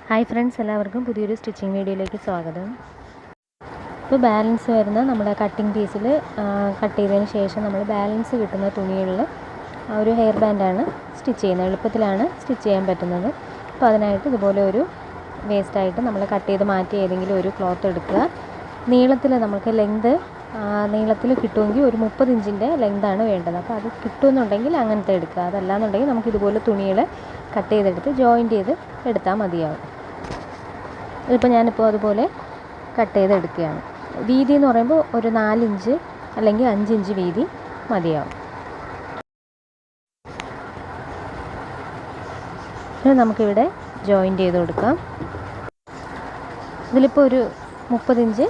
Hi friends, എല്ലാവർക്കും പുതിയൊരു stitching വീഡിയോയിലേക്ക് സ്വാഗതം. ഇപ്പോൾ ബാലൻസ് വരുന്ന നമ്മുടെ കട്ടിങ് പീസിൽ കട്ട് ചെയ്തതിന് ശേഷം നമ്മൾ ബാലൻസ് കിട്ടുന്ന തുണികളിൽ ഒരു ഹെയർ ബാൻഡാണ് സ്റ്റിച്ച് ചെയ്യുന്നത്. എളുപ്പത്തിലാണ് സ്റ്റിച്ച് ചെയ്യാൻ പറ്റുന്നത്. അപ്പോൾ അതിനായിട്ട് ഇതുപോലെ ഒരു വേസ്റ്റായിട്ട് നമ്മൾ കട്ട് ചെയ്ത് മാറ്റി ഏതെങ്കിലും ഒരു ക്ലോത്ത് എടുക്കുക. നീളത്തിൽ നമുക്ക് നീളത്തിൽ കിട്ടുമെങ്കിൽ ഒരു 30 ഇഞ്ചിൻ്റെ ലെങ്താണ് വേണ്ടത്. അപ്പോൾ അത് കിട്ടുമെന്നുണ്ടെങ്കിൽ അങ്ങനത്തെ എടുക്കുക. അതല്ലാന്നുണ്ടെങ്കിൽ നമുക്ക് ഇതുപോലെ തുണികൾ കട്ട് ചെയ്തെടുത്ത് ജോയിൻറ്റ് ചെയ്ത് എടുത്താൽ മതിയാവും. ഇതിപ്പോൾ ഞാനിപ്പോൾ അതുപോലെ കട്ട് ചെയ്തെടുക്കുകയാണ്. വീതി എന്ന് പറയുമ്പോൾ ഒരു 4 ഇഞ്ച് അല്ലെങ്കിൽ 5 ഇഞ്ച് വീതി മതിയാവും. ഇനി നമുക്കിവിടെ ജോയിൻറ്റ് ചെയ്ത് കൊടുക്കാം. ഇതിലിപ്പോൾ ഒരു 30 ഇഞ്ച്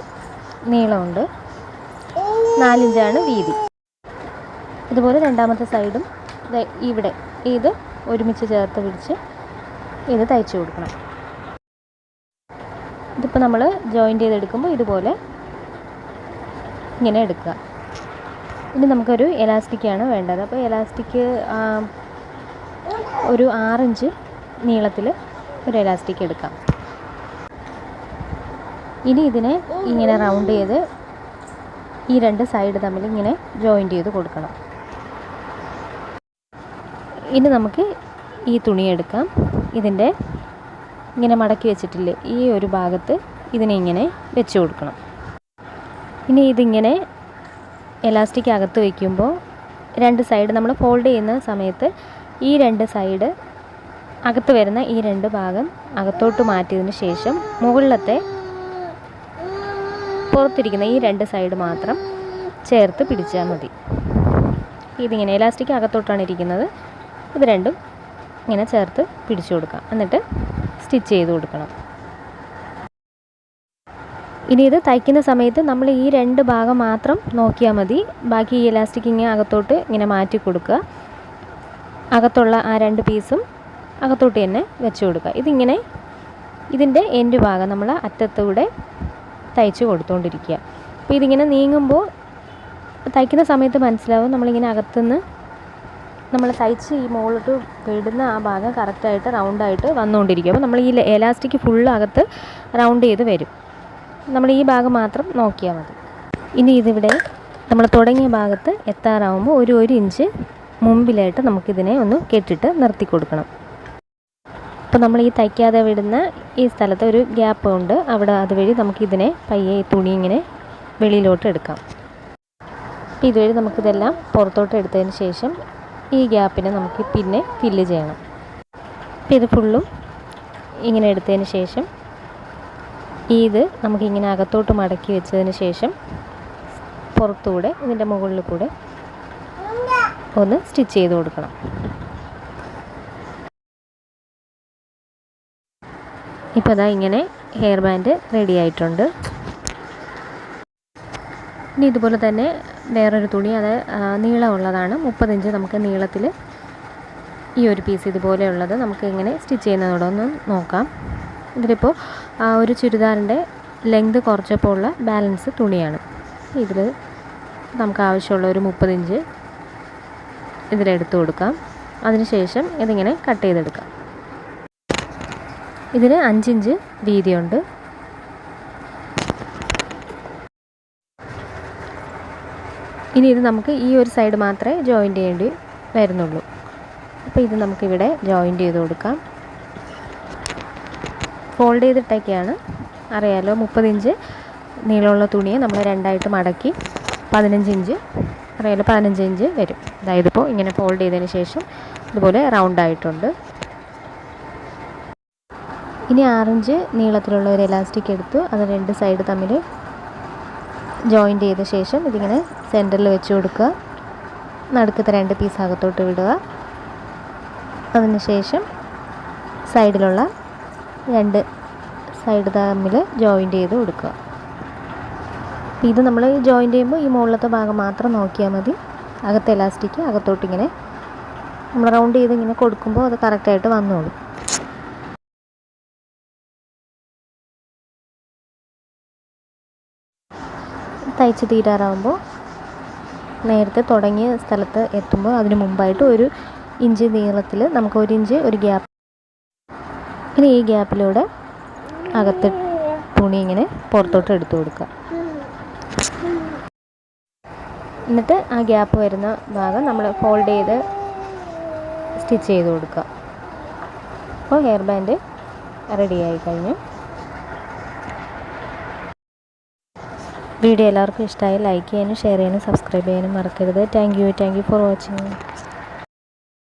നീളമുണ്ട്, 4 ഇഞ്ചാണ് വീതി. ഇതുപോലെ രണ്ടാമത്തെ സൈഡും ഇവിടെ ഇത് ഒരുമിച്ച് ചേർത്ത് പിടിച്ച് ഇത് തയ്ച്ചു കൊടുക്കണം. ഇതിപ്പോൾ നമ്മൾ ജോയിൻറ്റ് ചെയ്തെടുക്കുമ്പോൾ ഇതുപോലെ ഇങ്ങനെ എടുക്കുക. ഇനി നമുക്കൊരു എലാസ്റ്റിക്കാണ് വേണ്ടത്. അപ്പോൾ എലാസ്റ്റിക്ക് ഒരു 6 ഇഞ്ച് നീളത്തിൽ ഒരു എലാസ്റ്റിക് എടുക്കാം. ഇനി ഇതിനെ ഇങ്ങനെ റൗണ്ട് ചെയ്ത് ഈ രണ്ട് സൈഡ് തമ്മിൽ ഇങ്ങനെ ജോയിൻറ്റ് ചെയ്ത് കൊടുക്കണം. ഇനി നമുക്ക് ഈ തുണി എടുക്കാം. ഇതിൻ്റെ ഇങ്ങനെ മടക്കി വെച്ചിട്ടില്ലേ, ഈ ഒരു ഭാഗത്ത് ഇതിനെ ഇങ്ങനെ വെച്ച് കൊടുക്കണം. ഇനി ഇതിങ്ങനെ എലാസ്റ്റിക് അകത്ത് വയ്ക്കുമ്പോൾ രണ്ട് സൈഡ് നമ്മൾ ഫോൾഡ് ചെയ്യുന്ന സമയത്ത് ഈ രണ്ട് സൈഡ് അകത്ത് വരുന്ന ഈ രണ്ട് ഭാഗം അകത്തോട്ട് മാറ്റിയതിന് ശേഷം മുകളിലത്തെ പുറത്തിരിക്കുന്ന ഈ രണ്ട് സൈഡ് മാത്രം ചേർത്ത് പിടിച്ചാൽ മതി. ഇതിങ്ങനെ എലാസ്റ്റിക് അകത്തോട്ടാണ് ഇരിക്കുന്നത്. ഇത് രണ്ടും ഇങ്ങനെ ചേർത്ത് പിടിച്ചു കൊടുക്കാം. എന്നിട്ട് സ്റ്റിച്ച് ചെയ്ത് കൊടുക്കണം. ഇനി ഇത് തയ്ക്കുന്ന സമയത്ത് നമ്മൾ ഈ രണ്ട് ഭാഗം മാത്രം നോക്കിയാൽ മതി. ബാക്കി ഈ എലാസ്റ്റിക് ഇങ്ങനെ അകത്തോട്ട് ഇങ്ങനെ മാറ്റി കൊടുക്കുക. അകത്തുള്ള ആ രണ്ട് പീസും അകത്തോട്ട് തന്നെ വെച്ച് കൊടുക്കുക. ഇതിൻ്റെ എൻഡ് ഭാഗം നമ്മൾ അറ്റത്തൂടെ തയ്ച്ച് കൊടുത്തുകൊണ്ടിരിക്കുക. അപ്പോൾ ഇതിങ്ങനെ നീങ്ങുമ്പോൾ തയ്ക്കുന്ന സമയത്ത് മനസ്സിലാവും നമ്മളിങ്ങനെ അകത്തുനിന്ന് നമ്മൾ തയ്ച്ച് ഈ മുകളിലോട്ട് വിടുന്ന ആ ഭാഗം കറക്റ്റായിട്ട് റൗണ്ടായിട്ട് വന്നുകൊണ്ടിരിക്കും. അപ്പോൾ നമ്മൾ ഈ എലാസ്റ്റിക് ഫുള്ള് അകത്ത് റൗണ്ട് ചെയ്ത് വരും. നമ്മൾ ഈ ഭാഗം മാത്രം നോക്കിയാൽ മതി. ഇനി ഇതിവിടെ നമ്മൾ തുടങ്ങിയ ഭാഗത്ത് എത്താറാവുമ്പോൾ ഒരു ഇഞ്ച് മുമ്പിലായിട്ട് നമുക്കിതിനെ ഒന്ന് കെട്ടിട്ട് നിർത്തി കൊടുക്കണം. അപ്പോൾ നമ്മൾ ഈ തയ്ക്കാതെ വിടുന്ന ഈ സ്ഥലത്ത് ഒരു ഗ്യാപ്പ് ഉണ്ട്. അവിടെ അതുവഴി നമുക്കിതിനെ പയ്യെ ഈ തുണി ഇങ്ങനെ വെളിയിലോട്ട് എടുക്കാം. അപ്പോൾ ഇതുവഴി നമുക്കിതെല്ലാം പുറത്തോട്ട് എടുത്തതിന് ശേഷം ഈ ഗ്യാപ്പിനെ നമുക്ക് പിന്നെ ഫില്ല് ചെയ്യണം. അപ്പോൾ ഇത് ഫുള്ളും ഇങ്ങനെ എടുത്തതിന് ശേഷം ഇത് നമുക്കിങ്ങനെ അകത്തോട്ട് മടക്കി വെച്ചതിന് ശേഷം പുറത്തുകൂടെ ഇതിൻ്റെ മുകളിൽ കൂടെ ഒന്ന് സ്റ്റിച്ച് ചെയ്ത് കൊടുക്കണം. ഇപ്പോൾ അതാ ഇങ്ങനെ ഹെയർ ബാൻഡ് റെഡി ആയിട്ടുണ്ട്. ഇനി ഇതുപോലെ തന്നെ വേറൊരു തുണി, അത് നീളമുള്ളതാണ്. 30 ഇഞ്ച് നമുക്ക് നീളത്തിൽ ഈ ഒരു പീസ് ഇതുപോലെയുള്ളത് നമുക്ക് എങ്ങനെ സ്റ്റിച്ച് ചെയ്യുന്നതോടെ ഒന്ന് നോക്കാം. ഇതിലിപ്പോൾ ഒരു ചുരിദാറിൻ്റെ ലെങ്ത് കുറച്ചപ്പോൾ ഉള്ള ബാലൻസ് തുണിയാണ്. ഇതിൽ നമുക്ക് ആവശ്യമുള്ള ഒരു 30 ഇഞ്ച് ഇതിലെടുത്ത് കൊടുക്കാം. അതിനുശേഷം ഇതിങ്ങനെ കട്ട് ചെയ്തെടുക്കാം. ഇതിന് 5 ഇഞ്ച് വീതിയുണ്ട്. ഇനി ഇത് നമുക്ക് ഈ ഒരു സൈഡ് മാത്രമേ ജോയിൻറ്റ് ചെയ്യേണ്ടി വരുന്നുള്ളൂ. അപ്പോൾ ഇത് നമുക്കിവിടെ ജോയിൻറ്റ് ചെയ്ത് കൊടുക്കാം. ഫോൾഡ് ചെയ്തിട്ടൊക്കെയാണ്, അറിയാമല്ലോ. 30 ഇഞ്ച് നീളമുള്ള തുണിയെ നമ്മൾ രണ്ടായിട്ട് മടക്കി 15 ഇഞ്ച്, അറിയാമല്ലോ, 15 ഇഞ്ച് വരും. അതായത് ഇപ്പോൾ ഇങ്ങനെ ഫോൾഡ് ചെയ്തതിന് ശേഷം ഇതുപോലെ റൗണ്ടായിട്ടുണ്ട്. ഇനി 6 ഇഞ്ച് നീളത്തിലുള്ള ഒരു എലാസ്റ്റിക് എടുത്തു. അത് രണ്ട് സൈഡ് തമ്മിൽ ജോയിൻറ്റ് ചെയ്ത ശേഷം ഇതിങ്ങനെ സെൻറ്ററിൽ വെച്ച് കൊടുക്കുക. നടുക്കത്തെ രണ്ട് പീസ് അകത്തോട്ട് വിടുക. അതിനുശേഷം സൈഡിലുള്ള രണ്ട് സൈഡ് തമ്മിൽ ജോയിൻറ്റ് ചെയ്ത് കൊടുക്കുക. ഇത് നമ്മൾ ജോയിൻറ്റ് ചെയ്യുമ്പോൾ ഈ മുകളിലത്തെ ഭാഗം മാത്രം നോക്കിയാൽ മതി. അകത്തെ എലാസ്റ്റിക് അകത്തോട്ടിങ്ങനെ നമ്മൾ റൗണ്ട് ചെയ്ത് ഇങ്ങനെ കൊടുക്കുമ്പോൾ അത് കറക്റ്റായിട്ട് വന്നോളും. തയ്ച്ച് തീരാറാകുമ്പോൾ നേരത്തെ തുടങ്ങിയ സ്ഥലത്ത് എത്തുമ്പോൾ അതിന് മുമ്പായിട്ട് 1 ഇഞ്ച് നീളത്തിൽ നമുക്ക് 1 ഇഞ്ച് ഒരു ഗ്യാപ്പ്. ഇനി ഈ ഗ്യാപ്പിലൂടെ അകത്ത് തുണി ഇങ്ങനെ പുറത്തോട്ട് എടുത്തു കൊടുക്കുക. എന്നിട്ട് ആ ഗ്യാപ്പ് വരുന്ന ഭാഗം നമ്മൾ ഫോൾഡ് ചെയ്ത് സ്റ്റിച്ച് ചെയ്ത് കൊടുക്കുക. അപ്പോൾ ഹെയർ ബാൻഡ് റെഡിയായി കഴിഞ്ഞു. വീഡിയോ എല്ലാവർക്കും ഇഷ്ടമായി ലൈക്ക് ചെയ്യാനും ഷെയർ ചെയ്യാനും സബ്സ്ക്രൈബ് ചെയ്യാനും മറക്കരുത്. Thank you for watching.